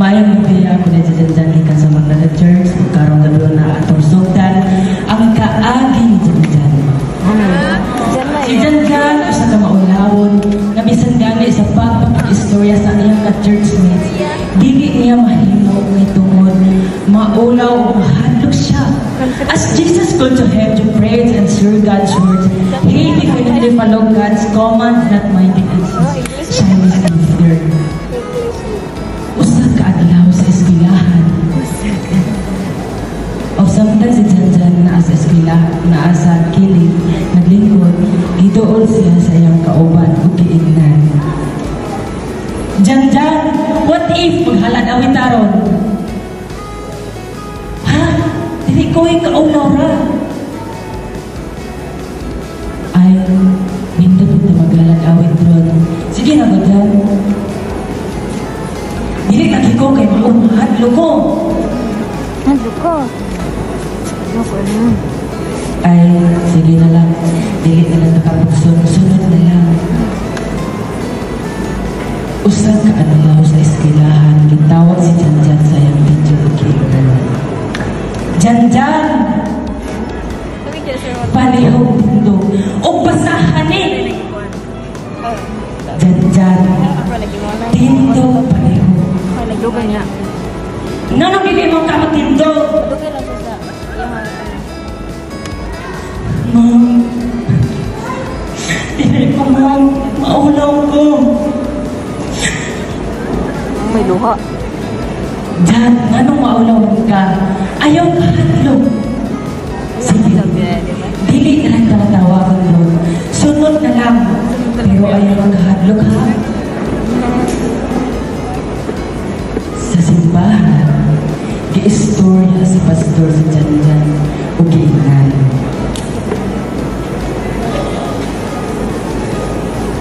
Mayang bukaya ko na dyan ikan sa Magdala Church, magkaroon na doon na atong sugdan, ang kaagi ni dyan. Si Janjan, isa ka maulawon, nabisan gani sa pagpapag-istorya sa iyang ka-churchmates, dili niya mahimo ng tungod, maulaw o mahadlok siya. As Jesus called to him to praise and serve God's word, he definitely followed God's commands, not my deeds. Siya is sincere. Usag ka adlaw sa eskwelahan. O samtang si Janjan naa sa eskwelahan, naa sa kilid, naglingkod, gituon siya sa iyang kauban o giingnan. Janjan, what if maghalad awit taron? Ha? Dili ko ikaulaw ra. Ay, bindot na maghalad awit ron. Sige na, Janjan. Dili lagi ko kay maumahadlo ko. Hadlo ko. Ay, sige na lang. Dili na lang nakapagsunod na lang. Usang kaadlaw sa eskwelahan, gitawag si Janjan sa iyang video gamer. Janjan! Palihog mundo. O basahan eh! Janjan! Tindo palihog. Nagdugan niya. Nanong hindi mo ka matindo? Nagdugan lang siya sa Ma'am, hindi ko ma'am, maulaw ko. may luha. Jan, anong maulaw ka? Ayaw ka hadlok. Sige, dili na lang ka natawagan mo. Sunod na lang. Pero ayaw ka hadlok ha? Sa simbahan, gi-istorya si Pastor si Janjan o giingnan.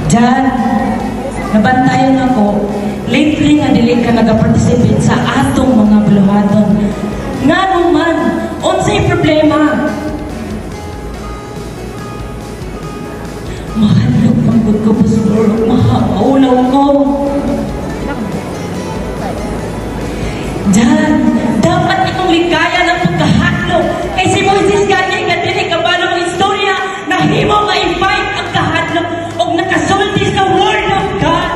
Jan, nabantayan ako, lately nga dili ka nag-participate sa atong mga buluhaton. Nga naman, unsay problema? Mahalok pagod ko, Pastor. Maulaw ko. Jan, dapat itong ligaya ng pagkahatlok. Kay si Moises ganyan nga dili kabalo ang istorya na himo ma-invite ang kahatlok o nakasulti sa Word of God.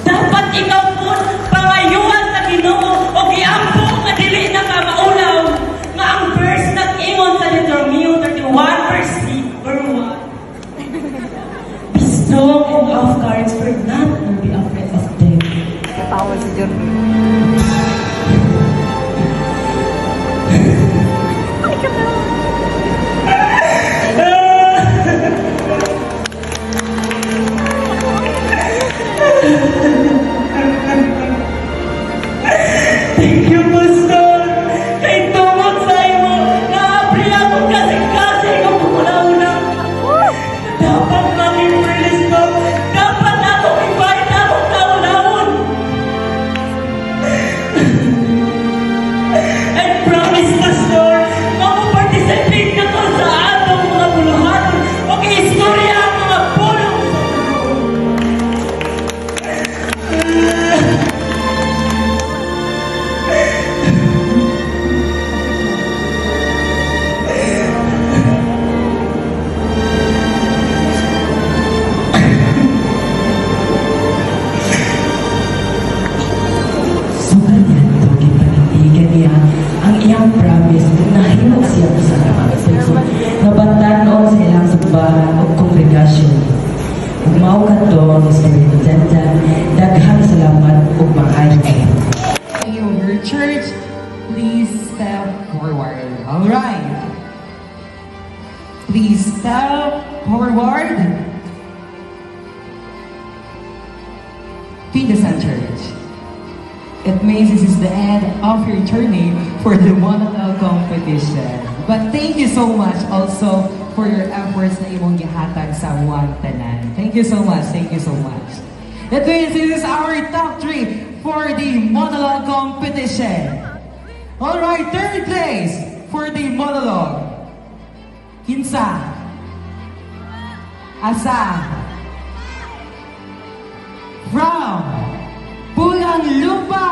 Dapat ikaw po pangayuan sa Ginoo o giampo nga dili na ka maulaw nga ang verse na ingon sa Deuteronomy 31 verse 1. Be strong and of courage, for not to be afraid of death. Katawa si John. Thank you, Pastor. Kay tungod sa imo, naabri ako kasi kung kumula-una. Dapat maging release ko. Dapat ako invite akong taon-taon. And promise, Pastor, mamu-participate na ko sa atong mga buluhan. Okay, istorya ang mga pulong sa ang iyang promise na himog siya sa kapagsunod. Nabatanon sa ilang sumbahan o kongregasyon. Kung mao ka to, Espiritu Janjan, daghang salamat o maayo. Your church, please step forward. All right. Please step forward. Pindasan Church. It means this is the end of your journey for the monologue competition. But thank you so much also for your efforts na imong gihatag sa One Tanan. Thank you so much. Thank you so much. That means this is our top 3 for the monologue competition. All right, third place for the monologue. Kinsa? Asa? From Pulang Lupa.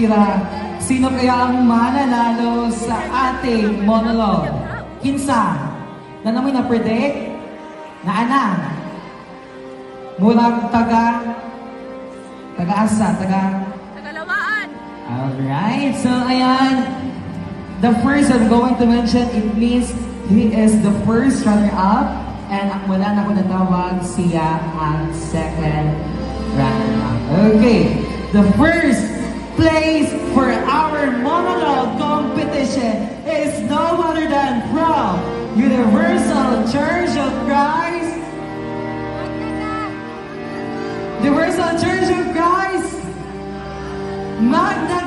Kira, sino kaya ang mananalo sa ating monologue? Kinsa? Na namoy na-predict? Na murag taga-asa, Tagalawaan! Alright, so ayan. The first I'm going to mention, it means he is the first runner-up. And wala na ko natawag, siya ang second runner-up. Okay, the first place for our monologue competition is no other than from Universal Church of Christ. Universal Church of Christ, Magna